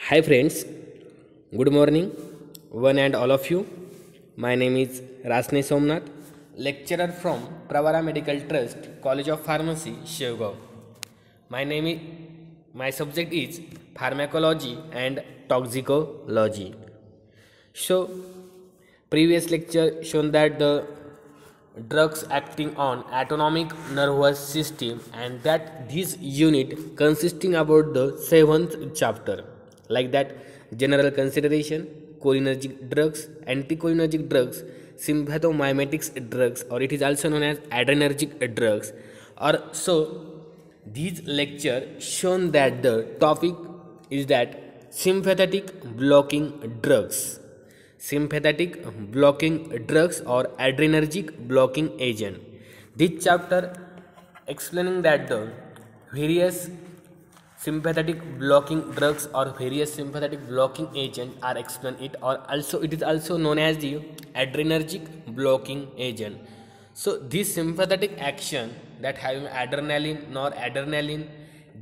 Hi friends, good morning, one and all of you. My name is Rasne Somnath, lecturer from Pravara Medical Trust, College of Pharmacy, Shevgaon. My subject is pharmacology and toxicology. So, previous lecture shown that the drugs acting on autonomic nervous system and that this unit consisting about the seventh chapter like that general consideration cholinergic drugs anticholinergic drugs sympathomimetics drugs or it is also known as adrenergic drugs or so these lecture shown that the topic is that sympathetic blocking drugs sympathetic blocking drugs or adrenergic blocking agent. This chapter explaining that the various sympathetic blocking drugs or various sympathetic blocking agent are explained it or also it is also known as the adrenergic blocking agent. So this sympathetic action that having adrenaline nor adrenaline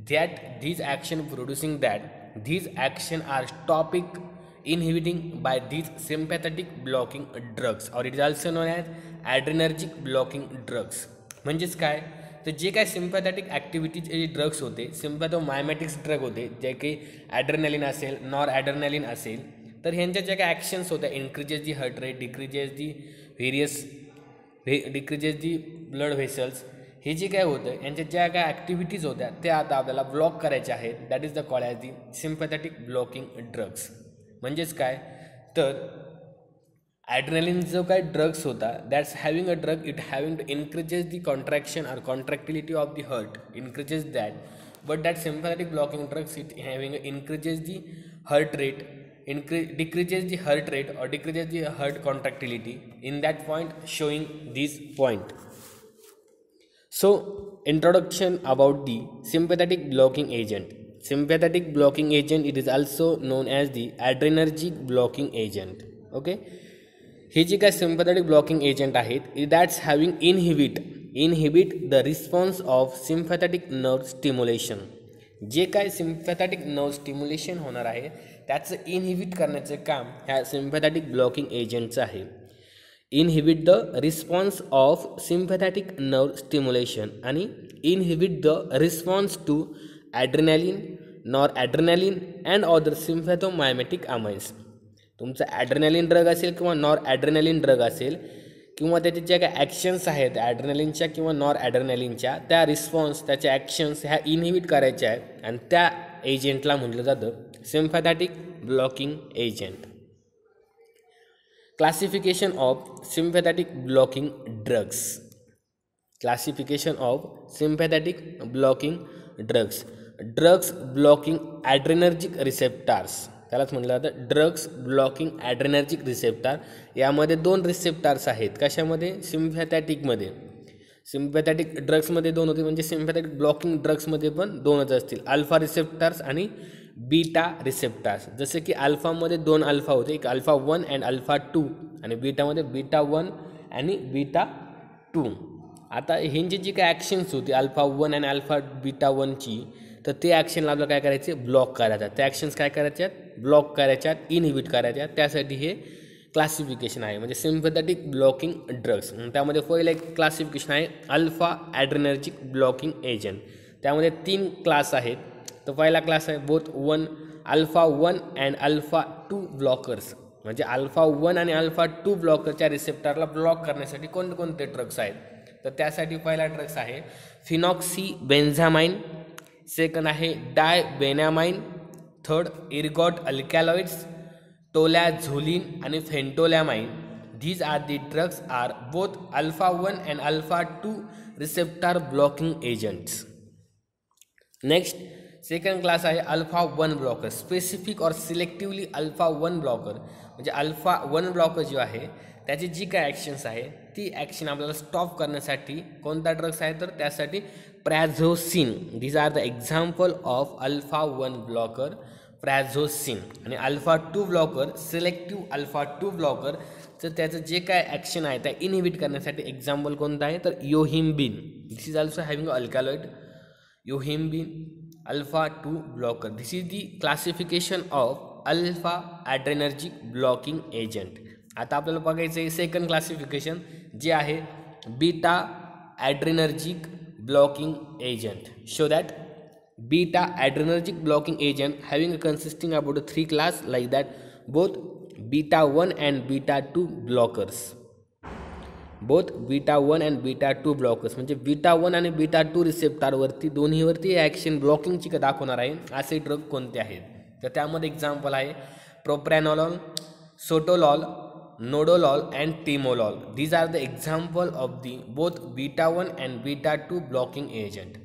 that these action producing that these action are topic inhibiting by these sympathetic blocking drugs or it is also known as adrenergic blocking drugs. म्हणजेच काय तर जे काय sympathetic activities जे drugs होते सिम्पॅथोमायमॅटिक्स drug होते जे की ॲड्रेनॅलिन असेल नॉर ॲड्रेनॅलिन असेल तर ह्यांच्या ज्या काही ॲक्शन्स होत्या increases the heart rate decreases the decreases the blood vessels हे जे काय होतं यांच्या ज्या काय ॲक्टिव्हिटीज होत्या त्या आता आपल्याला ब्लॉक करायच्या आहेत that is the call as the sympathetic blocking drugs. म्हणजेच काय तर ॲड्रेनलिन जो काय ड्रग्स होता that's having a drug it having to increases the contraction और contractility of the heart increases that but that sympathetic blocking drugs it having increases the heart rate decreases the heart rate or decreases the heart contractility in that point showing this point. So introduction about the sympathetic blocking agent. Sympathetic blocking agent it is also known as the adrenergic blocking agent. Okay, हे जे काय sympathetic blocking agent आहेत that's having inhibit the response of sympathetic nerve stimulation. जे काय sympathetic nerve stimulation होणार आहे त्याचं inhibit करण्याचं काम ह्या सिम्पॅथॅटिक ब्लॉकिंग एजंटचं आहे. Inhibit the response of sympathetic nerve stimulation आणि inhibit the response to adrenaline nor adrenaline and other sympathomimetic amines. तुमचा ॲड्रेनॅलिन ड्रग असेल किंवा नॉर ॲड्रेनॅलिन ड्रग असेल किंवा त्याचे ज्या काही ॲक्शन्स आहेत ॲड्रेनॅलिनच्या किंवा नॉर ॲड्रेनॅलिनच्या त्या रिस्पॉन्स त्याच्या ॲक्शन्स ह्या इनहिबिट करायच्या आहेत आणि त्या एजंटला म्हटलं जातं sympathetic blocking agent. Classification of sympathetic blocking drugs. Classification of sympathetic blocking drugs. Drugs blocking adrenergic receptors त्यालाच म्हटलं जातं ड्रग्स ब्लॉकिंग ॲड्रेनर्जिक रिसेप्टार. यामध्ये दोन रिसेप्टार्स आहेत कशामध्ये सिम्पॅथॅटिकमध्ये. सिम्पॅथॅटिक ड्रग्समध्ये दोन होते म्हणजे सिम्पॅथॅटिक ब्लॉकिंग ड्रग्समध्ये पण दोनच असतील अल्फा रिसेप्टार्स आणि बीटा रिसेप्टार्स. जसे की अल्फामध्ये दोन अल्फा होते एक अल्फा 1 अँड अल्फा 2 आणि बीटामध्ये बीटा 1 आणि बीटा 2. आता ह्यांची जी काय ॲक्शन्स होती अल्फा 1 आणि अल्फा बीटा 1ची तर ते ॲक्शनला आपल्याला काय करायचे ब्लॉक करायचं. त्या ॲक्शन्स काय करायच्यात ब्लॉक करायच्यात इनहिबिट करायच्यात त्यासाठी हे क्लासिफिकेशन आहे म्हणजे सिम्पॅथॅटिक ब्लॉकिंग ड्रग्स. त्यामध्ये पहिलं एक क्लासिफिकेशन आहे अल्फा ॲड्रेनर्जिक ब्लॉकिंग एजंट. त्यामध्ये 3 क्लास आहेत. तर पहिला क्लास आहे both 1 alpha 1 and alpha 2 blockers. म्हणजे अल्फा 1 आणि अल्फा 2 ब्लॉकरच्या रिसेप्टरला ब्लॉक करण्यासाठी कोणते ड्रग्स आहेत तर त्यासाठी पहिला ड्रग्स आहे फिनॉक्सीबेन्झामाइन. सेकंड आहे डायबेनामाइन. थर्ड इर्गॉट अल्कॅलॉइड्स टोलॅझोलिन आणि फेंटोलॅमाइन. these are the drugs are both alpha 1 and alpha 2 receptor blocking agents. Next second class आहे अल्फा 1 ब्लॉकर. स्पेसिफिक और सिलेक्टिवली अल्फा 1 ब्लॉकर म्हणजे अल्फा 1 ब्लॉकर जो आहे त्याची जी काय ॲक्शन्स आहे ती ॲक्शन आपल्याला स्टॉप करण्यासाठी कोणता ड्रग्स आहे तर त्यासाठी prazosin. These are the example of alpha 1 blocker prazosin. आणि alpha 2 blocker selective alpha 2 blocker तर त्याचं जे काय ॲक्शन आहे त्या इनहिबिट करण्यासाठी एक्झाम्पल कोणतं आहे तर yohimbine. This is also having alkaloid yohimbine alpha 2 blocker. This is the classification of alpha adrenergic blocking agent. आता आपल्याला बघायचं आहे सेकंड क्लासिफिकेशन जे आहे beta adrenergic blocking agent. Show that beta adrenergic blocking agent having a consisting about a 3 class like that both beta 1 and beta 2 blockers. Both beta 1 and beta 2 blockers म्हणजे beta 1 आणि beta 2 रिसेप्टरवरती दोन्हीवरती action ब्लॉकिंगची दाखवणार आहे असे drug कोणते आहेत. तर त्यामध्ये example आहे propranolol, sotalol, nadolol and timolol. These are the example of the both beta 1 and beta 2 blocking agent.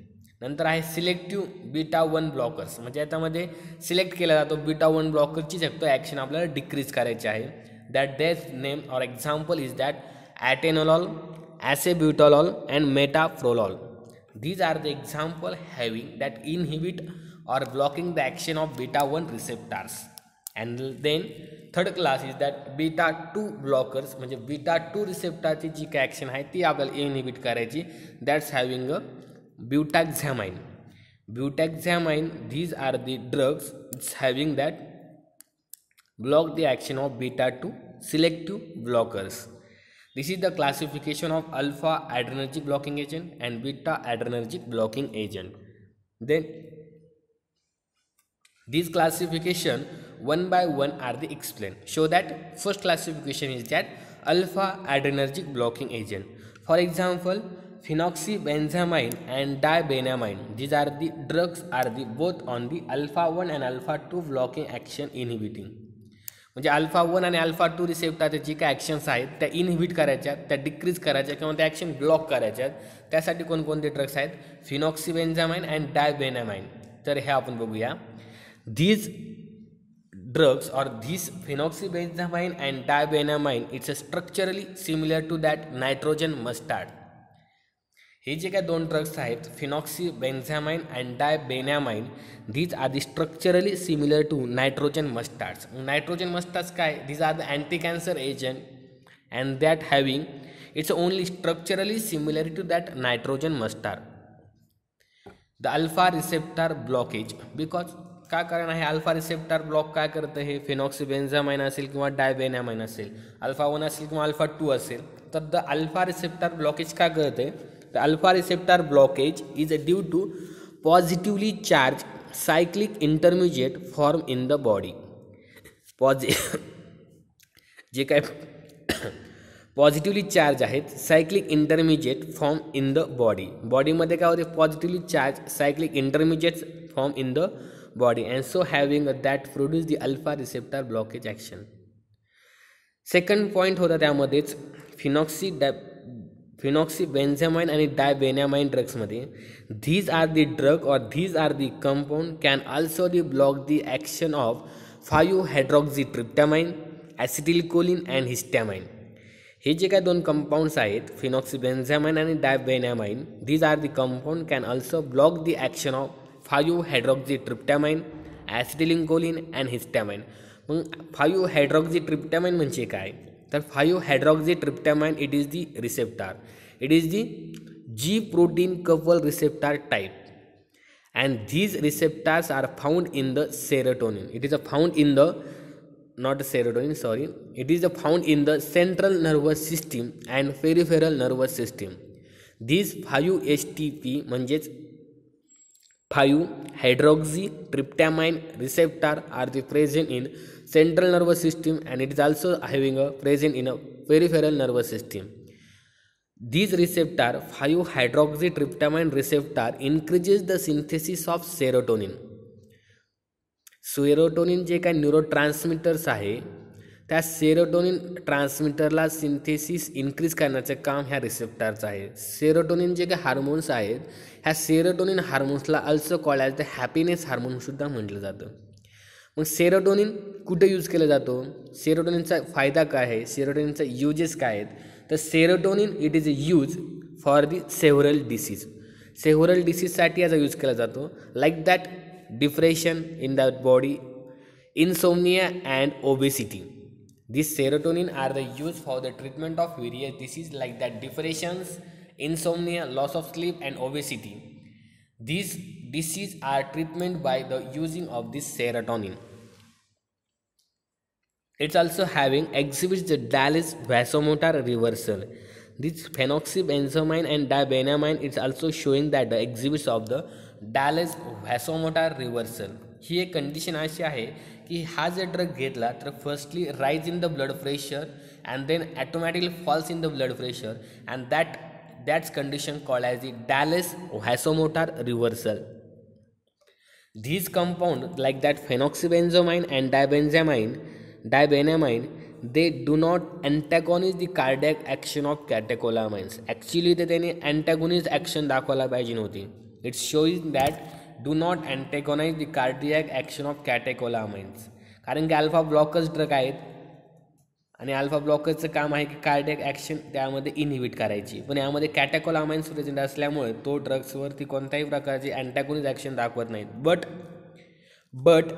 नंतर आहे सिलेक्टिव्ह बीटा 1 ब्लॉकर्स म्हणजे याच्यामध्ये सिलेक्ट केला जातो बीटा 1 ब्लॉकरची फक्त ॲक्शन आपल्याला डिक्रीज करायची आहे. That their name or example is that atenolol, acebutolol and metoprolol. These are the example having that inhibit or blocking the action of beta 1 receptors. And then third class is that beta 2 blockers म्हणजे beta 2 receptorची जी काय action आहे ती आपल्याला inhibit करायची. That's having a butoxamine. Butoxamine these are the drugs having that block the action of beta 2 selective blockers. This is the classification of alpha adrenergic blocking agent and beta adrenergic blocking agent. Then these classification one by one are the explained. Show that first classification is that alpha adrenergic blocking agent. For example, phenoxybenzamine and dibenamine. These are the drugs are the both on the alpha 1 and alpha 2 blocking action inhibiting. म्हणजे alpha 1 आणि alpha 2 रिसेप्टरच्या जी काय actions आहेत त्या inhibit करायच्या, त्या decrease करायच्या किंवा त्या ॲक्शन ब्लॉक करायच्या. त्यासाठी कोणकोणते ड्रग्स आहेत फिनॉक्सिबेन्झामाइन अँड डायबेनामाइन. तर हे आपण बघूया. धीज ड्रग्स और this phenoxybenzamine and dibenamine it's a structurally similar to that nitrogen mustard. हे जे काय दोन ड्रग्स आहेत phenoxybenzamine and dibenamine these are the structurally similar to nitrogen mustards. Nitrogen mustards काय these are the anti cancer agent and that having it's only structurally similar to that nitrogen mustard. The alpha receptor blockage because का कारण आहे alpha receptor block काय करतं हे फिनॉक्सिबेन्झामाइन असेल किंवा डायबेनामाइन असेल, अल्फा 1 असेल किंवा अल्फा 2 असेल तर द अल्फा रिसेप्टर ब्लॉकेज काय करते. The alpha receptor blockage is due to positively charged cyclic intermediate form in the body. जे काय पॉझिटिव्हली चार्ज आहेत cyclic intermediate form in the body. बॉडीमध्ये काय होते positively charge cyclic intermediate form in the body and so having that produce the alpha receptor blockage action. Second point होता त्यामध्येच फिनॉक्सिबेन्झामाइन आणि डायबेनामाइन ड्रग्समध्ये धीज are the drug और these are the compound can also the block the action of 5 hydroxytryptamine, acetylcholine and histamine. हे जे काय दोन compounds आहेत phenoxybenzamine आणि dibenamine these are the compound can also block the action of 5 hydroxytryptamine, acetylcholine and histamine. मग 5 hydroxytryptamine म्हणजे काय तर 5 hydroxytryptamine it is the receptor. It is the G protein couple receptor type and these receptors are found in the serotonin. It is found in the not serotonin sorry it is found in the central nervous system and peripheral nervous system. These 5-HTP म्हणजेच 5 hydroxytryptamine receptor are the present in central nervous system and it is also having a present in a peripheral nervous system. These receptor 5-hydroxytryptamine receptor increases the synthesis of serotonin. Serotonin जे काय न्यूरोट्रान्समीटर्स आहे त्या serotonin ट्रान्समीटरला synthesis increase करण्याचं काम ह्या रिसेप्टरचं आहे. Serotonin जे काय हार्मोन्स आहेत ह्या सेरोटोनिन हार्मोन्सला also called as the happiness हार्मोनसुद्धा म्हटलं जातं. मग सेरोटोनिन कुठे यूज केलं जातो, सेरोटोनिनचा फायदा काय आहे, सेरोटोनिनचा यूजेस काय आहेत तर serotonin it is use for the several disease. Several डिसीजसाठी याचा यूज केला जातो like that depression in the body, insomnia and obesity. These serotonin are the used for the treatment of various diseases like that depressions, insomnia, loss of sleep and obesity. These disease are treatment by the using of this serotonin. It's also having exhibits the Dallas vasomotor reversal. This phenoxybenzamine and dibenamine is also showing that the exhibits of the Dallas vasomotor reversal. ही एक condition अशी आहे की हा जर drug घेतला तर firstly rise in the blood pressure and then automatically falls in the blood pressure and that's condition called as the Dallas vasomotor reversal. These compounds like that phenoxybenzamine and dibenamine, they do not antagonize the cardiac action of catecholamines. Actually ते त्यांनी antagonist action दाखवायला पाहिजे नव्हती. It's showing that do not antagonize the cardiac action of catecholamines. कारण की alpha blockers drug आहेत आणि alpha ब्लॉकरचं काम आहे की कार्डियक ॲक्शन त्यामध्ये इनहिबिट करायची, पण यामध्ये कॅटेकोलामाइन्स प्रेझेंट असल्यामुळे तो ड्रग्सवरती कोणत्याही प्रकारची अँटॅगोनिस्ट ॲक्शन दाखवत नाहीत. But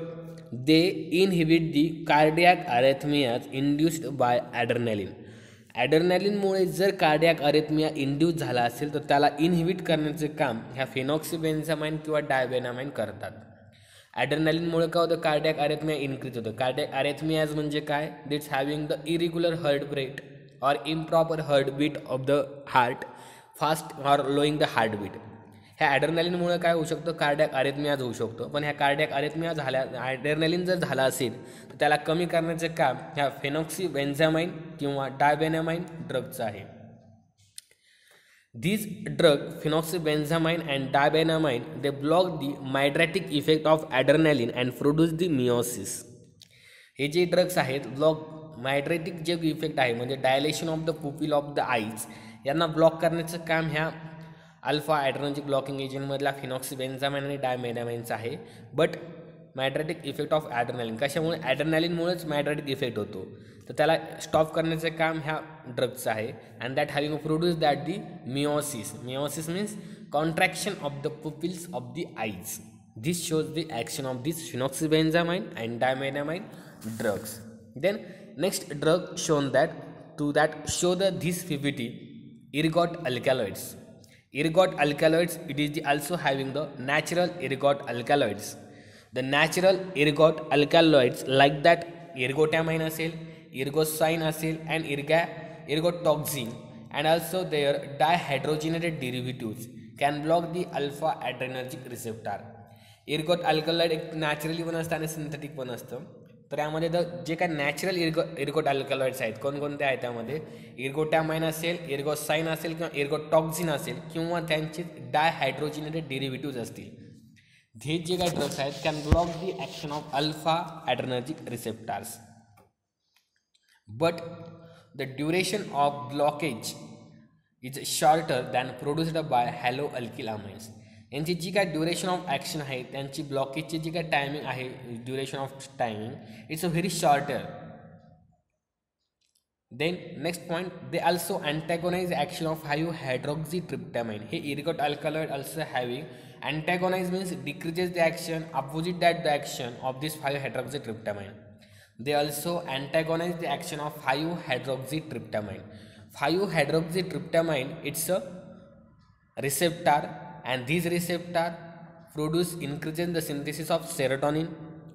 they inhibit the cardiac arrhythmias induced by adrenaline. ॲड्रेनालिनमुळे जर कार्डियाक अरेथमिया इंड्यूस झाला असेल तर त्याला इनहिबिट करण्याचे काम ह्या फेनॉक्सिबेन्झामाइन किंवा डायबेनामाइन करतात. ॲड्रेनालिनमुळे काय होतं, कार्डियाक अरेथमिया इन्क्रीज होतं. कार्डियाक अरेथमियाज म्हणजे काय, that's having the irregular heart rate or improper heartbeat of the heart, fast or lowing the heartbeat. ह्या ॲड्रेनालिनमुळे काय होऊ शकतं, कार्डियाक अरेथमियाज होऊ शकतो. पण ह्या कार्डियाक अरेथमिया झाल्या, ॲड्रेनालिन जर झाला असेल तर त्याला कमी करण्याचे काम ह्या फेनॉक्सिबेन्झामाइन किंवा डायबेनामाइन ड्रगचं आहे. These drug phenoxybenzamine and dibenamine they block the mydriatic effect of adrenaline and produce the meiosis. हे जे ड्रग्स आहेत ब्लॉक मायड्रेटिक जे इफेक्ट आहे म्हणजे dilation of the pupil of the eyes यांना ब्लॉक करण्याचं काम ह्या अल्फा ॲड्रेनर्जिक ब्लॉकिंग एजंटमधला फिनॉक्सिबेन्झामाइन आणि डायबेनामाइनचं आहे. बट मायड्रेटिक इफेक्ट ऑफ ॲड्रेनालिन कशामुळे, ॲड्रेनालिनमुळेच मायड्रेटिक इफेक्ट होतो, तर त्याला स्टॉप करण्याचं काम ह्या ड्रग्सचं आहे. And that having produce that the miosis. Miosis means contraction of the pupils of the eyes. This shows the action of this phenoxybenzamine and dibenamine drugs. Then next drug shown that show the this PPT ergot alkaloids. Ergot alkaloids, it is also having the natural ergot alkaloids. The natural ergot alkaloids like that ergotamine असेल, ergosine असेल and ergotoxin and also their dihydrogenated derivatives can block the alpha adrenergic receptor. ergot alkaloid एक naturally पण असतं आणि synthetic पण असतं. तर यामध्ये जे काय नॅचरल एर्गोट अल्कलॉइड्स आहेत कोणकोणते आहेत, त्यामध्ये एर्गोटॅमाइन असेल, एर्गोसाइन असेल किंवा एर्गोटॉक्झिन असेल किंवा त्यांचे डायहायड्रोजिनेटेड डेरिव्हेटिव्ज असतील. हे जे काही ड्रग्स आहेत can block the action of alpha adrenergic receptors. But the duration of blockage is shorter than produced by halo alkyl amines. यांची जी काय ड्युरेशन ऑफ ॲक्शन आहे, त्यांची ब्लॉकेजची जी काय टायमिंग आहे, duration of timing it's a very shorter. Then next point, they also antagonize action of hydroxytryptamine. हे ergot alkaloid also having antagonize means decreases the action, opposite that the action of this hydroxytryptamine. They also antagonize the action of hydroxytryptamine. Hydroxytryptamine it's a receptor and these receptor produce increases the synthesis of serotonin,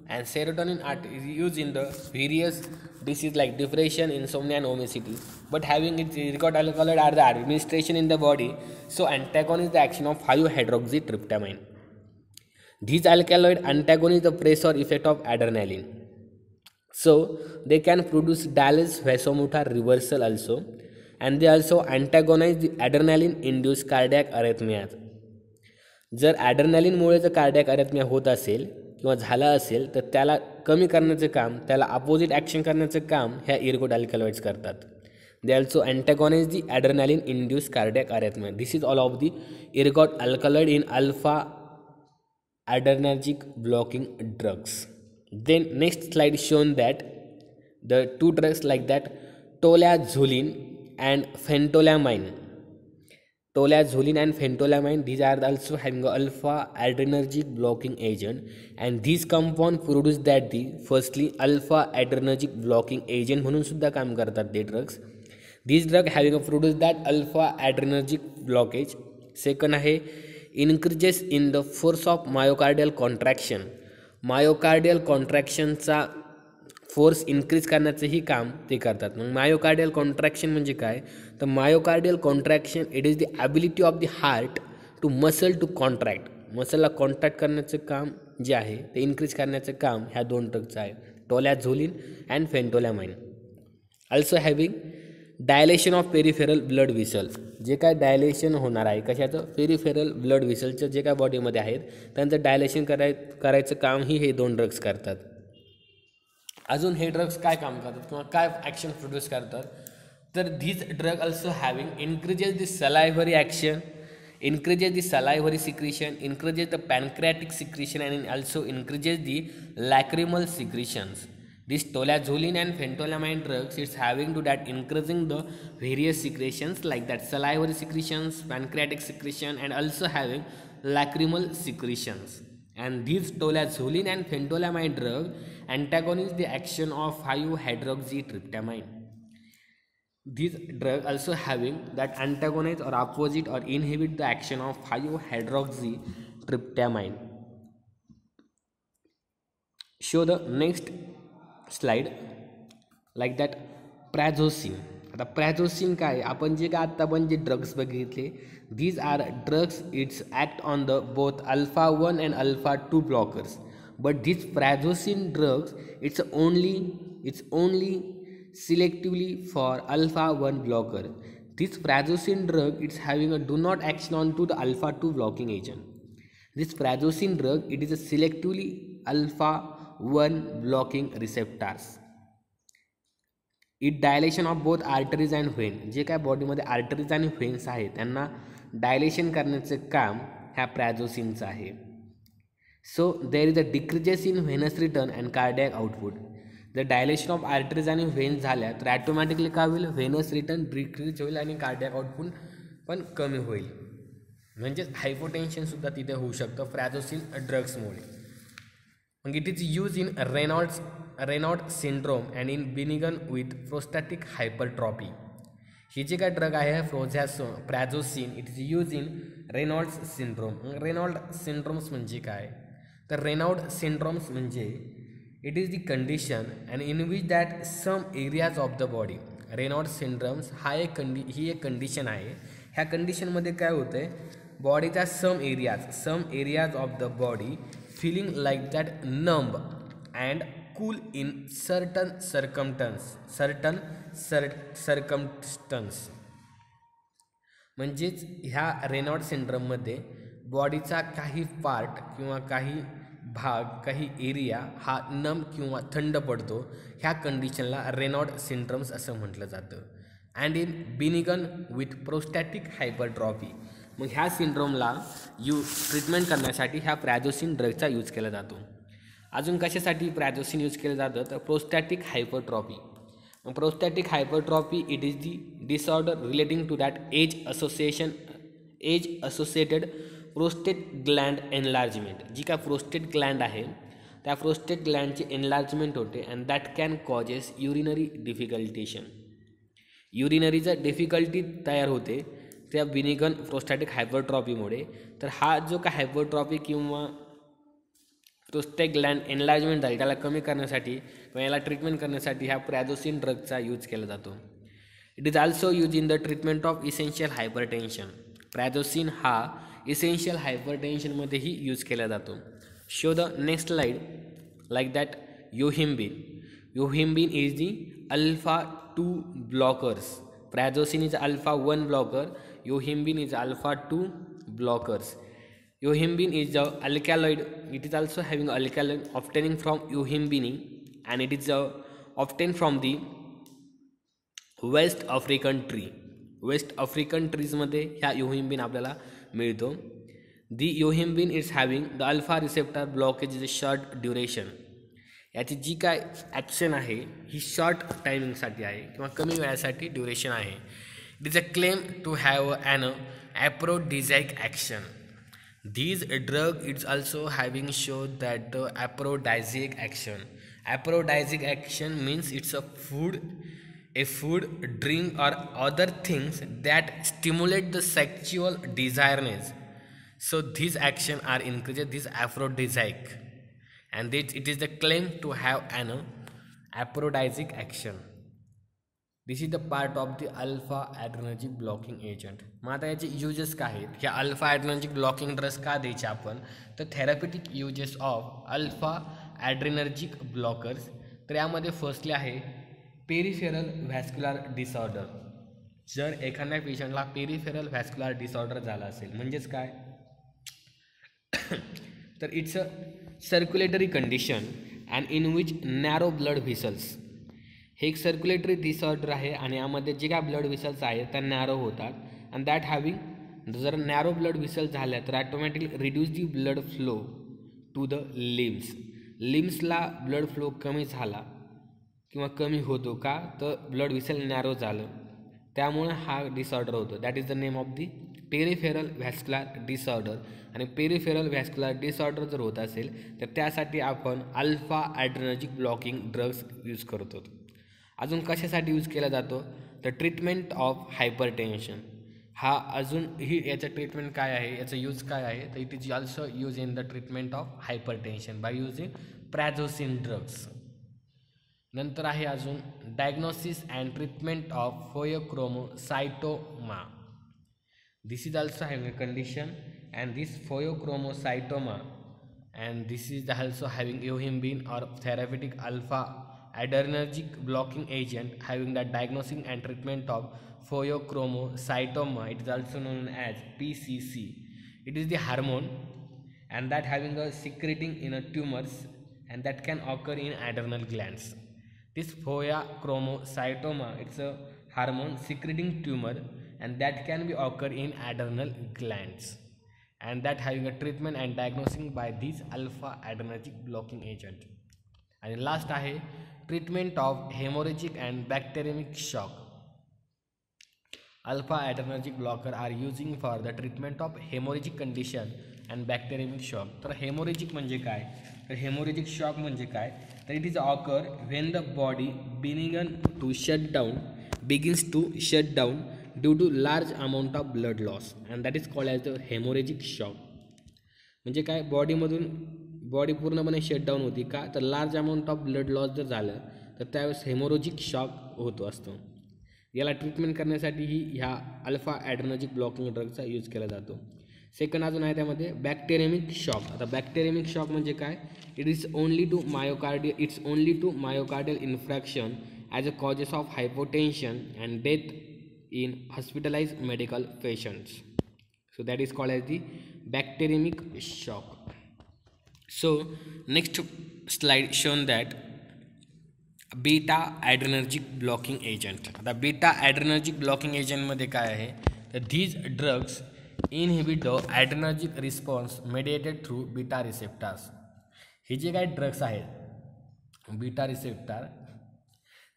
and serotonin are used in the various diseases like depression, insomnia and obesity. But having its ergot alkaloid are the administration in the body, so antagonize the action of 5-hydroxytryptamine. These alkaloid antagonize the pressure effect of adrenaline, so they can produce Dallas vasomotor reversal also, and they also antagonize the adrenaline induced cardiac arrhythmias. जर ॲड्रेनालिनमुळे जर cardiac अरेथमिया होत असेल किंवा झाला असेल तर त्याला कमी करण्याचं काम, त्याला अपोजिट ॲक्शन करण्याचं काम ह्या इर्गोट अल्कलॉइड्स करतात. They also antagonize the adrenaline induce cardiac arrhythmia. This is all of the ergot alkaloid in alpha adrenergic blocking drugs. Then next slide shown that the two drugs like that tolazolin and phentolamine. Tolazolin and phentolamine, these are also having alpha adrenergic blocking agent, and these compound produce that the firstly alpha adrenergic blocking agent म्हणून सुद्धा काम करतात ते drugs. These drug having a produce that alpha adrenergic blockage. Second आहे increases in the force of myocardial contraction. Myocardial कॉन्ट्रॅक्शनचा force increase करण्याचंही काम ते करतात. मग मायोकार्डियल कॉन्ट्रॅक्शन म्हणजे काय, तर myocardial contraction it is the ability of the heart to muscle to contract. मसलला कॉन्ट्रॅक्ट करण्याचं काम जे आहे ते इन्क्रीज करण्याचं काम ह्या दोन ड्रगचं आहे, tolazoline and phentolamine. Also having dilation of peripheral blood vessel. जे काय डायलेशन होणार आहे कशाचं, पेरिफेरल ब्लड व्हिसलचं जे काय बॉडीमध्ये आहेत त्यांचं डायलेशन करायचं कामही हे दोन ड्रग्स करतात. अजून हे ड्रग्स काय काम करतात किंवा काय ॲक्शन प्रोड्यूस करतात, तर these drug also having increases the salivary action, increases the salivary secretion, increases the pancreatic secretion, and also increases the lacrimal secretions. This tolazolin and phentolamine drugs it's having to that increasing the various secretions like that salivary secretions, pancreatic secretion, and also having lacrimal secretions. And these tolazolin and phentolamine drug antagonize the action of 5-hydroxytryptamine. These drugs also having that antagonize or opposite or inhibit the action of 5-hydroxytryptamine. Show the next slide like that prazosin. आता prazosin काय, आपण जे काय आता आपण जे drugs बघितले these are drugs it's act on the both alpha 1 and alpha 2 blockers, but this prazosin drugs it's only selectively for alpha 1 blocker. This prazosin drug it's having a do not action on to the alpha 2 blocking agent. This prazosin drug it is a selectively alpha 1 blocking receptors. It dilation of both arteries and veins. जे काय बॉडीमध्ये arteries आणि व्हेन्स आहेत त्यांना dilation करण्याचं काम ह्या प्रॅझोसिनचं आहे. So there is a decreases in Venus return and cardiac output. जर डायलेशन ऑफ आर्टरीज आणि व्हेन्स झाल्या तर ॲटोमॅटिकली काय होईल, व्हेनस रिटर्न डिक्रीज होईल आणि कार्डियक आउटपुट पण कमी होईल. म्हणजेच हायपोटेन्शनसुद्धा तिथे होऊ शकतं प्रॅझोसिन ड्रग्समुळे. मग it is use in Raynaud syndrome and in benign with prostatic hypertrophy. ही जे काय ड्रग आहे prazosin it is use in Raynaud syndrome. Raynaud syndromes म्हणजे काय, तर रेनॉल्ड सिंड्रोम्स म्हणजे it is the condition and in which that some areas of the body. Raynaud syndromes ही एक कंडिशन आहे. ह्या कंडिशनमध्ये काय होतं आहे, बॉडीच्या some areas of the body feeling like that numb and cool in certain circumstance. म्हणजेच ह्या रेनॉल्ड सिंड्रोममध्ये बॉडीचा काही पार्ट किंवा काही भाग काही एरिया हा नम किंवा थंड पडतो. ह्या कंडिशनला रेनॉल्ड सिंड्रोम्स असं म्हटलं जातं. And in benign with prostatic hypertrophy. मग ह्या सिंड्रोमला ट्रीटमेंट करण्यासाठी ह्या प्रॅझोसिन ड्रगचा यूज केला जातो. अजून कशासाठी प्रॅझोसिन यूज केलं जातं, तर प्रोस्टॅटिक हायपरट्रॉफी. मग prostatic hypertrophy it is the disorder relating to that age associated prostate gland enlargement. जी काय प्रोस्टेट ग्लँड आहे त्या प्रोस्टेट ग्लँडची एनलार्जमेंट होते and that can causes urinary युरिनरीचं डिफिकल्टी तयार होते त्या बिनिगन प्रोस्टॅटिक हायपरट्रॉफीमुळे. तर हा जो काय हायपरट्रॉफी किंवा प्रोस्टेट ग्लँड एनलार्जमेंट झाली त्याला कमी करण्यासाठी किंवा याला ट्रीटमेंट करण्यासाठी ह्या प्रॅझोसिन ड्रगचा यूज केला जातो. It is also use in the treatment of essential hypertension. Prazosin हा इसेन्शियल हायपरटेन्शनमध्येही यूज केला जातो. Show the next slide like that yohimbine is the alpha 2 blockers. Prazosin is alpha 1 blocker. Yohimbine is alpha 2 blockers. Yohimbine is the alkaloid. It is also having alkaloid obtaining from yohimbine and it is obtained from the West African tree. West African trees मध्ये ह्या yohimbine आपल्याला मिळतो. The yohimbine is having the alpha receptor blockage is a short duration. याची जी काय action आहे ही short टायमिंगसाठी आहे किंवा कमी वेळासाठी ड्युरेशन आहे. It is a claim to have an aphrodisiac action. These drug it's also having show that the aphrodisiac action. Aphrodisiac action means it's a food drink और other things that stimulate the sexual desireness. So these action are increases this aphrodisiac, and it is the claim to have an aphrodisiac action. This is the part of the alpha adrenergic blocking agent. मग आता याचे uses काय आहेत? ह्या alpha adrenergic blocking drugs का द्यायचे आपण? तर थेरॅपेटिक युजेस ऑफ अल्फा ॲड्रेनर्जिक ब्लॉकर्स. तर यामध्ये फर्स्टली आहे पेरिफेरल व्हॅस्क्युलर डिसऑर्डर. जर एखाद्या पेशंटला पेरिफेरल व्हॅस्क्युलर डिसऑर्डर झाला असेल म्हणजेच काय, तर it's a circulatory condition and in which narrow blood vessels. हे एक सर्क्युलेटरी डिसऑर्डर आहे आणि यामध्ये जे काय ब्लड व्हिसल्स आहेत त्या नॅरो होतात. अँड दॅट हॅविंग, जर नॅरो ब्लड व्हिसल्स झाल्या तर automatically reduce the blood flow to the limbs. लिम्सला ब्लड फ्लो कमी झाला किंवा कमी होतो का, तर ब्लड व्हिसल नॅरो झालं, त्यामुळे हा डिसऑर्डर होतो. That is the name of the peripheral vascular disorder. आणि पेरिफेरल व्हॅस्क्युलर डिसऑर्डर जर होत असेल तर त्यासाठी आपण alpha adrenergic blocking drugs use करतो. अजून कशासाठी यूज केला जातो? तर ट्रीटमेंट ऑफ हायपरटेन्शन. हा अजून ही याचं ट्रीटमेंट काय आहे, याचं यूज काय आहे, तर it is also use in the treatment of hypertension by using prazosin drugs. नंतर आहे अजून diagnosis and treatment of phaeochromocytoma. This is also having a condition and this phaeochromocytoma and this is also having yohimbine or therapeutic alpha adrenergic blocking agent having the diagnosing and treatment of pheochromocytoma. It is also known as PCC. It is the hormone and that having a secreting in a tumors and that can occur in adrenal glands. This pheochromocytoma, it's a hormone secreting tumor and that can be occur in adrenal glands, and that having a treatment and diagnosing by these alpha adrenergic blocking agent. आणि last आहे treatment of haemorrhagic and bacteraemic shock. Alpha adrenergic blocker are using for the treatment of haemorrhagic condition and bacteraemic shock. तर haemorrhagic म्हणजे काय, तर haemorrhagic shock म्हणजे काय, तर it is occur when the body begins to shut down due to large amount of blood loss and that is called as the haemorrhagic shock. म्हणजे काय, body पूर्णपणे शटडाऊन होती का, तर large amount of blood loss जर झालं तर त्यावेळेस हेमोरेजिक शॉक होतो असतो. याला ट्रीटमेंट करण्यासाठीही ह्या अल्फा ॲड्रेनर्जिक ब्लॉकिंग ड्रगचा यूज केला जातो. सेकंड अजून आहे त्यामध्ये बॅक्टेरियमिक शॉक. आता बॅक्टेरियमिक शॉक म्हणजे काय, it is only to myocardial infarction as a causes of hypotension and death in hospitalise medical patients. So that is called as the bacteraemic shock. So next slide shown that beta adrenergic blocking agent. आता beta adrenergic blocking एजंटमध्ये काय आहे, तर these drugs inhibit the adrenergic response mediated through beta receptors. हे जे काही drugs आहेत beta receptor,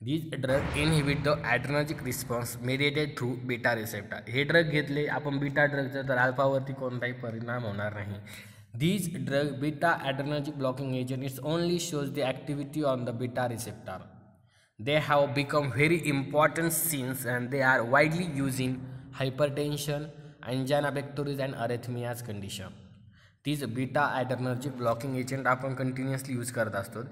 these drug inhibit the adrenergic response mediated through beta receptor. हे ड्रग घेतले आपण बीटा ड्रगचं तर अल्फावरती कोणताही परिणाम होणार नाही. These drug beta adrenergic blocking agent it only shows the activity on the beta receptor. They have become very important since and they are widely used in hypertension, angina pectoris and arrhythmias condition. These beta adrenergic blocking agent आपण continuously use करत असतो.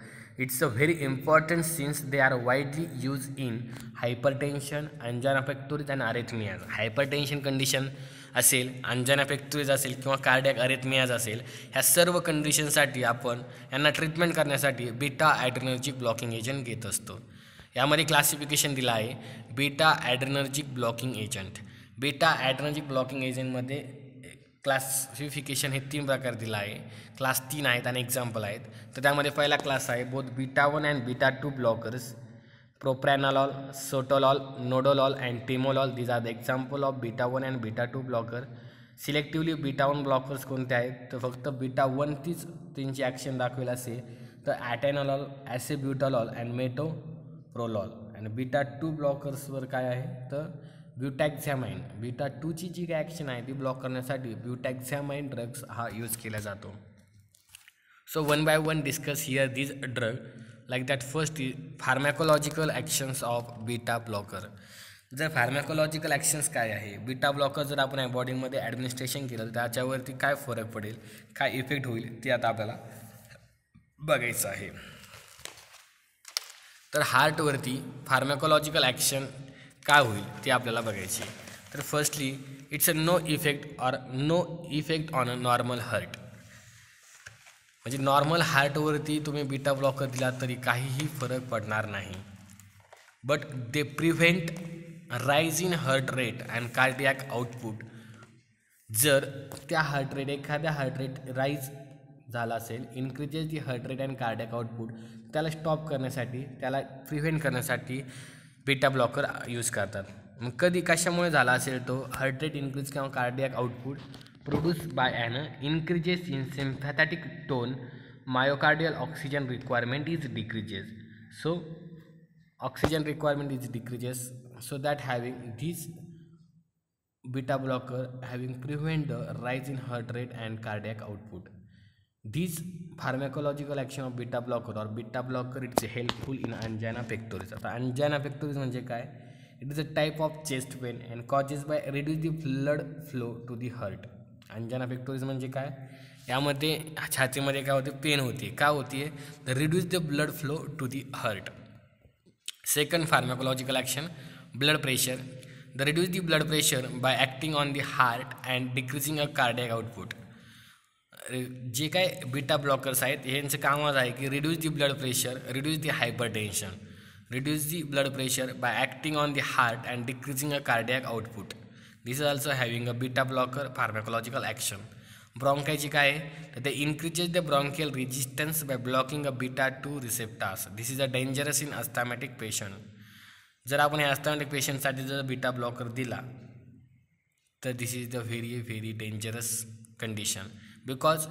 It's a very important since they are widely used in hypertension, angina pectoris and arrhythmias. Hypertension condition असेल, Anjana pectoris असेल किंवा cardiac अरेथमियाज असेल, ह्या सर्व कंडिशनसाठी आपण यांना ट्रीटमेंट करण्यासाठी बीटा ॲड्रेनर्जिक ब्लॉकिंग एजंट घेत असतो. यामध्ये क्लासिफिकेशन दिलं आहे beta adrenergic blocking agent. Beta adrenergic blocking एजंटमध्ये क्लासिफिकेशन हे 3 प्रकार दिलं आहे. क्लास 3 आहेत आणि एक्झाम्पल आहेत. तर त्यामध्ये पहिला क्लास आहे both beta 1 and beta 2 blockers, propranolol, sotalol, nodolol and timolol. These are the example of beta 1 and beta 2 blocker. Selectively beta 1 blockers कोणते आहेत, तर फक्त बीटा 1 तीच त्यांची ॲक्शन दाखवेल असेल तर ॲटेनॉलॉल, ॲसिब्युटालॉल अँड मेटोप्रोलॉल. आणि बीटा 2 ब्लॉकर्सवर काय आहे तर ब्युटॅक्झॅमाइन. बीटा 2ची जी काय ॲक्शन आहे ती ब्लॉक करण्यासाठी ब्युटॅक्झॅमाइन ड्रग्स हा यूज केला जातो. So one by one discuss here this drug. Like that, first is pharmacological actions of beta blocker. जर फार्मॅकोलॉजिकल ॲक्शन्स काय आहे, बीटा ब्लॉकर जर आपण बॉडीमध्ये ॲडमिनिस्ट्रेशन केलं तर त्याच्यावरती काय फरक पडेल, काय इफेक्ट होईल ते आता आपल्याला बघायचं आहे. तर हार्टवरती फार्मॅकोलॉजिकल ॲक्शन काय होईल ते आपल्याला बघायचे. तर firstly it's a no effect on a normal heart. म्हणजे नॉर्मल हार्टवरती तुम्ही बीटा ब्लॉकर दिला तरी काहीही फरक पडणार नाही. But they prevent rise in heart rate and cardiac output. जर त्या एखाद्या हार्ट रेट राईज झाला असेल, increases the heart rate and cardiac output, त्याला स्टॉप करण्यासाठी, त्याला प्रिव्हेंट करण्यासाठी बीटा ब्लॉकर यूज करतात. मग कधी कशामुळे झाला असेल तो हार्ट रेट इन्क्रीज किंवा cardiac output produce by an increases in sympathetic tone, myocardial oxygen requirement is decreases. So oxygen requirement is decreases, so that having these beta blocker having prevent the rise in heart rate and cardiac output. These pharmacological action of beta blocker or beta blocker it's helpful in angina pectoris. आता angina pectoris म्हणजे काय? It is a type of chest pain and causes by reduce the blood flow to the heart. angina pectoris म्हणजे काय? यामध्ये छातीमध्ये काय होते, pen होते. का होते? तर reduce the blood flow to the heart. Second pharmacological action, blood pressure. They reduce the blood pressure by acting on the heart and decreasing a cardiac output. जे काय बीटा ब्लॉकर्स आहेत यांचं कामच आहे की reduce the blood pressure, reduce the hypertension, reduce the blood pressure by acting on the heart and decreasing a cardiac output. This is also having a beta blocker pharmacological action. ब्रॉन्कायची काय आहे तर ते increases the bronchial resistance by blocking a beta 2 receptors. This is a dangerous in asthmatic patient. जर आपण या अस्थमॅटिक पेशंटसाठी जर beta blocker दिला तर this is the very dangerous condition, because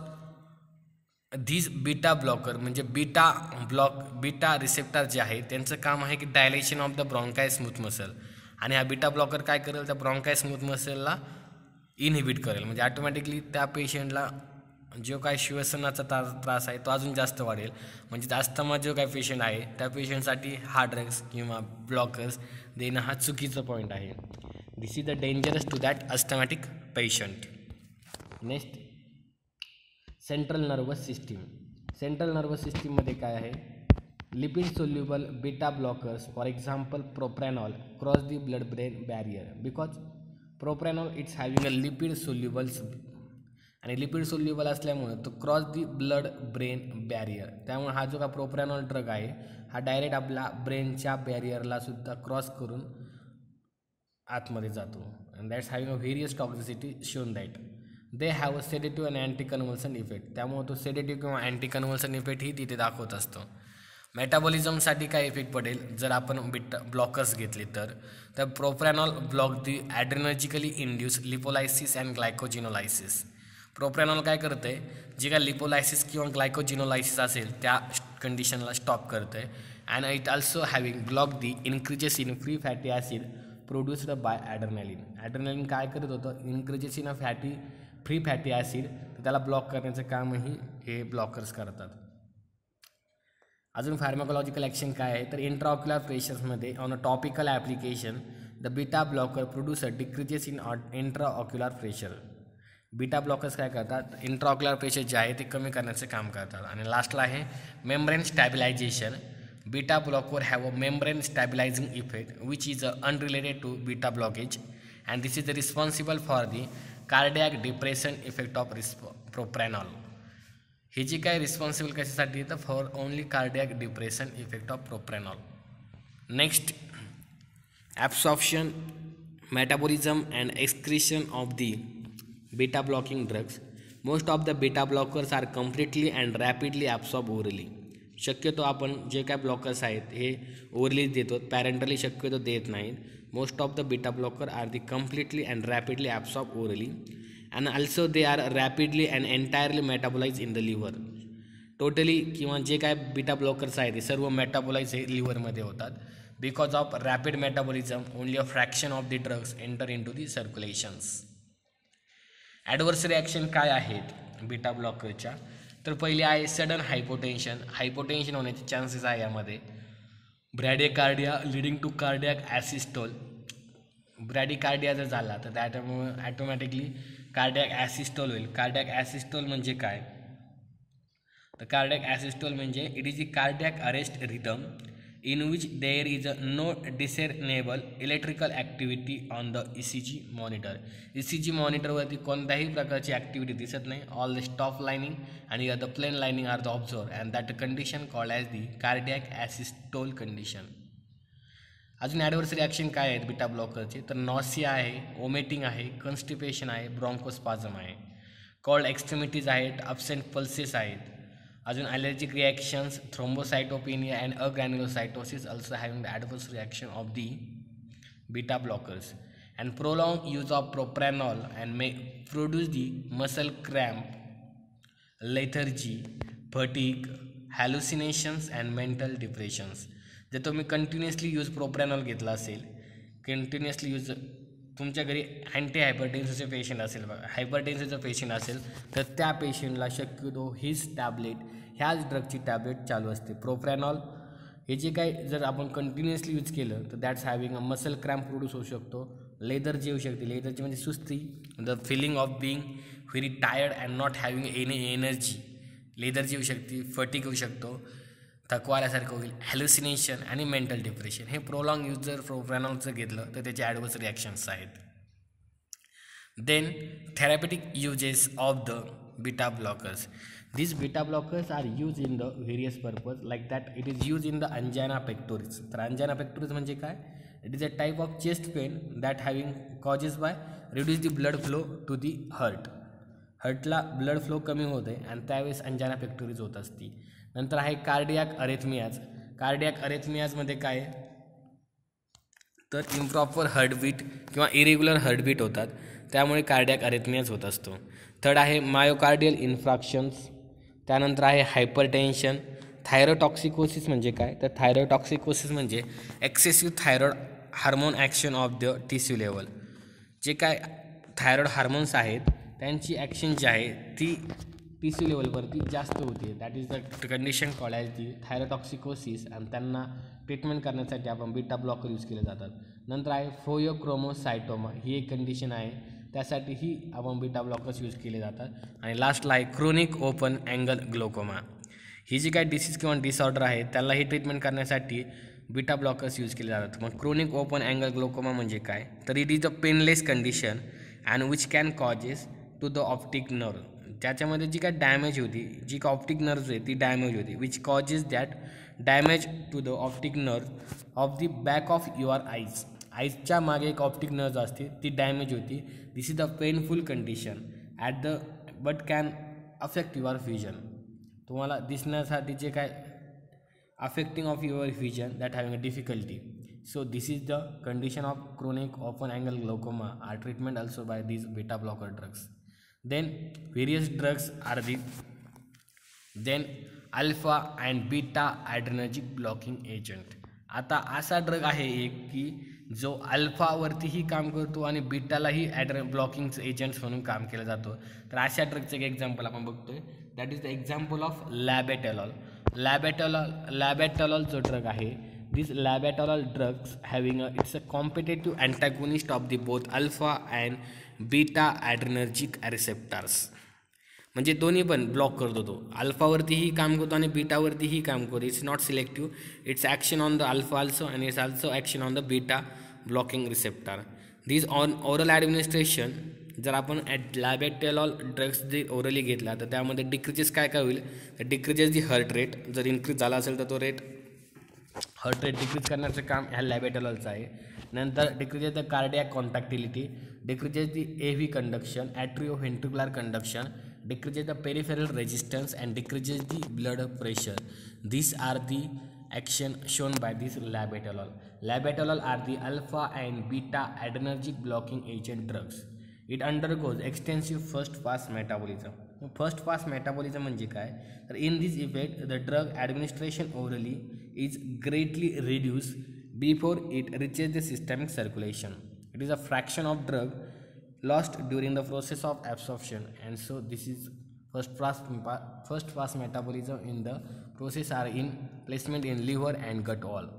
this beta blocker म्हणजे बीटा रिसेप्टर जे आहे त्यांचं काम आहे की dilation of the bronchi smooth muscle. आणि हा बीटा ब्लॉकर काय करेल, त्या ब्रॉन्काय स्मूथ मसलला इनहिबिट करेल. म्हणजे ऑटोमॅटिकली त्या पेशंटला जो काय श्वसनाचा त्रास आहे तो अजून जास्त वाढेल. म्हणजे अस्थमा जो काय पेशंट आहे त्या पेशंटसाठी हा ड्रग्स किंवा ब्लॉकर्स देणं हा चुकीचा पॉईंट आहे. This is the dangerous to that asthmatic patient. Next, central nervous system. Central nervous सिस्टीममध्ये काय आहे, lipid soluble beta blockers for example propranolol cross the blood brain barrier. Because propranolol it's having a lipid solubles, आणि lipid soluble असल्यामुळे तो cross the blood brain barrier. त्यामुळे हा जो का प्रोप्रॅनॉल ड्रग आहे हा डायरेक्ट आपला ब्रेनच्या बॅरियरला सुद्धा क्रॉस करून आतमध्ये जातो. And that's having a various toxicity shown that they have a sedative and anti convulsion effect. त्यामुळे तो सेडेटिव्ह किंवा अँटी कन्व्हल्सन इफेक्ट ही तिथे दाखवत असतो. मेटाबॉलिझमसाठी काय इफेक्ट पडेल जर आपण बीटा ब्लॉकर्स घेतले तर प्रोप्रॅनॉल ब्लॉक दी ॲड्रेनर्जिकली इंड्यूस लिपोलायसिस अँड ग्लायकोजिनोलायसिस. प्रोप्रॅनॉल काय करतं आहे, जे काय लिपोलायसिस किंवा ग्लायकोजिनोलायसिस असेल त्या कंडिशनला स्टॉप करतं आहे. And it also having block the increases in free fatty acid produced by ॲड्रेनलिन. ॲड्रेनलिन काय करत होतं, increases in free fatty acid, त्याला ब्लॉक करण्याचं कामही हे ब्लॉकर्स करतात. अजून फार्मॅकोलॉजिकल ॲक्शन काय आहे तर इंट्राऑक्युलर प्रेशर्समध्ये on a topical application the beta blocker producer decreases in intraocular pressure. Beta blockers काय करतात, इंट्राऑक्युलर प्रेशर जे आहे ते कमी करण्याचे काम करतात. आणि लास्टला आहे membrane stabilisation. Beta blocker have a membrane stabilising effect which is unrelated to beta blockage and this is the responsible for the cardiac depression effect of propranolol. हे जे काय रिस्पॉन्सिबल कशासाठी तर for only cardiac depression effect of propranolol. Next, absorption, metabolism and excretion of the beta blocking drugs. Most of the beta blockers are completely and rapidly absorb orally. शक्यतो आपण जे काय blockers आहेत हे ओरली देतो, पॅरेंटली शक्यतो देत नाहीत. Most of the beta blocker are the completely and rapidly absorb orally and also they are rapidly and entirely metabolized in the liver. Totally किंवा जे काय बीटा ब्लॉकर्स आहेत ते सर्व मेटाबोलाइज हे लिव्हरमध्ये होतात. Because of rapid metabolism only a fraction of the drugs enter in to the circulations. Adverse reaction काय आहेत बीटा ब्लॉकरच्या तर पहिली आहे सडन हायपोटेन्शन. हायपोटेन्शन होण्याचे चान्सेस आहे यामध्ये. Bradycardia leading to cardiac asystole. Bradycardia जर झाला तर त्याच्यामुळे ॲटोमॅटिकली कार्डियाक ॲसिस्टोल होईल. कार्डियाक ॲसिस्टोल म्हणजे काय, तर कार्डियाक ॲसिस्टोल म्हणजे it is the cardiac arrest rhythm in which there is no discernible electrical activity on the ECG monitor. ECG मॉनिटरवरती कोणत्याही प्रकारची ॲक्टिव्हिटी दिसत नाही. ऑल द स्टॉप लाइनिंग आणि the plain lining are the observe and that condition called as the cardiac asystole condition. अजून adverse reaction काय आहेत beta ब्लॉकरचे, तर नॉसिया आहे, ओमेटिंग आहे, कॉन्स्टिपेशन आहे, ब्रॉन्कोस्पाझम आहे, कॉल्ड एक्स्ट्रीमिटीज आहेत, अब्सेंट पल्सेस आहेत. अजून allergic reactions, thrombocytopenia and agranulocytosis also having the adverse reaction of the beta blockers. And prolong use of propranolol and may produce the muscle cramp, lethargy, fatigue, hallucinations and mental depressions. जर तुम्ही continuously use प्रोप्रॅनॉल घेतला असेल, continuously use, तुमच्या घरी anti हायपरटेन्सिव्हचे patient असेल, हायपरटेन्सिव्हचं patient असेल तर त्या पेशंटला शक्यतो हीच टॅबलेट, ह्याच ड्रगची टॅबलेट चालू असते. प्रोप्रॅनॉल हे जे काही जर आपण कंटिन्युअसली यूज केलं तर that's having a muscle cramp produce होऊ शकतो, लेदर्जी येऊ शकते, लेदर्जी म्हणजे सुस्ती, the feeling of being very tired and not having any energy, lethargy येऊ शकते, फटीग होऊ शकतो, थकवा आल्यासारखं होईल, हॅल्युसिनेशन आणि मेंटल डिप्रेशन. हे प्रोलॉंग यूज जर प्रोप्रॅनॉलचं घेतलं तर त्याचे ॲडवर्स रिॲक्शन्स आहेत. Then therapeutic uses of the beta blockers. These beta blockers are used in the various purpose like that it is used in the angina pectoris. तर angina pectoris म्हणजे काय, it is a type of chest pain that having causes by reduce the blood flow to the heart. हार्टला blood flow कमी होते आणि त्यावेळेस अंजाना pectoris होत असती. नंतर आहे कार्डियाक अरेथमियाज. कार्डियाक अरेथमियाजमध्ये काय, तर इम्प्रॉपर हार्टबीट किंवा इरेग्युलर हार्टबीट होतात, त्यामुळे कार्डियाक अरेथमियाज होत असतो. थर्ड आहे मायोकार्डियल इन्फ्रॅक्शन्स. त्यानंतर आहे हायपरटेन्शन. थायरोटॉक्सिकोसिस म्हणजे काय, तर थायरोटॉक्सिकोसिस म्हणजे excessive thyroid hormone action of the tissue level. जे काय थायरॉइड हार्मोन्स आहेत त्यांची ॲक्शन जी आहे ती टिश्यू लेवलवरती जास्त होते. That is the condition called as the thyrotoxicosis. आणि त्यांना ट्रीटमेंट करण्यासाठी आपण बीटा ब्लॉकर यूज केले जातात. नंतर आहे फोयोक्रोमोसायटोमा, ही एक कंडिशन आहे, त्यासाठीही आपण बीटा ब्लॉकर्स यूज केले जातात. आणि लास्टला आहे क्रोनिक ओपन अँगल ग्लोकोमा. ही जी काय डिसीज किंवा डिसऑर्डर आहे त्यालाही ट्रीटमेंट करण्यासाठी बीटा ब्लॉकर्स यूज केले जातात. मग क्रोनिक ओपन अँगल ग्लोकोमा म्हणजे काय, तर it is a painless condition and which can causes to the optic nerve. त्याच्यामध्ये जी काय डॅमेज होती, जी काय ऑप्टिक नर्व्ह आहे ती डॅमेज होती, which causes that damage to the optic nerve of the back of your eyes. आईजच्या मागे एक ऑप्टिक नर्व असते ती डॅमेज होती. This is the painful condition at the but can affect your vision. तुम्हाला दिसण्यासाठी जे काय affecting of your vision that having a difficulty. So this is the condition of chronic open angle glaucoma are treatment also by these beta blocker drugs. Then various drugs are the then alpha and beta adrenergic blocking agent. आता असा drug आहे एक की जो अल्फावरतीही काम करतो आणि बीटालाही blocking agents म्हणून काम केलं जातो. तर अशा ड्रगचं एक एक्झाम्पल आपण बघतोय, that is the example of labetalol. Labetalol जो ड्रग आहे, these labetalol drugs having it's a competitive antagonist of the both alpha and beta adrenergic receptors. म्हणजे दोन्ही पण ब्लॉक करतो तो, अल्फावरतीही काम करतो आणि बीटावरतीही काम करतो. It's not selective, it's action on the alpha also and it's also action on the beta blocking receptor. This on oral administration, जर आपण लॅबेटॅलॉल ड्रग्स जे ओरली घेतला तर त्यामध्ये डिक्रीजेस काय होईल, तर डिक्रीजेस दी हार्ट रेट. जर इन्क्रीज झाला असेल तर तो रेट हार्ट रेट डिक्रीज करण्याचं काम ह्या लॅबेटॅलॉलचं आहे. नंतर decreases the cardiac contractility, decreases the AV conduction, atrio ventricular conduction, decreases the peripheral resistance and decreases the blood pressure. These are the action shown by this labetalol. Labetalol are the alpha and beta adrenergic blocking agent drugs. It undergoes extensive first pass metabolism. First pass metabolism म्हणजे काय, तर in this effect the drug administration orally is greatly reduced before it reaches the systemic circulation. It is a fraction of drug lost during the process of absorption, and so this is first pass metabolism in the process are in placement in liver and gut wall.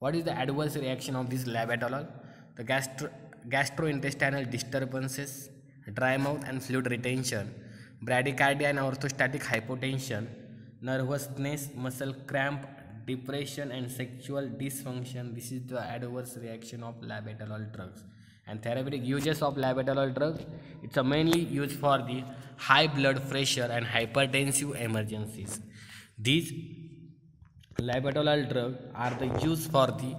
What is the adverse reaction of this labetalol? the gastrointestinal disturbances, dry mouth and fluid retention, bradycardia and orthostatic hypotension, nervousness, muscle cramp, depression and sexual dysfunction. This is the adverse reaction of labetalol drugs. And therapeutic uses of labetalol drugs, it's a mainly used for the high blood pressure and hypertensive emergencies. These labetalol drugs are the used for the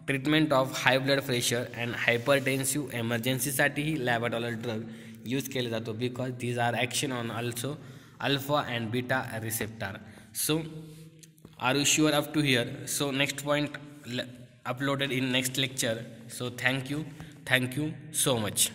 treatment of high blood pressure and hypertensive emergencyसाठी labetalol drug use केले जातो because these are action on also alpha and beta receptor. So are you sure up to here? So next point uploaded in next lecture. So thank you so much.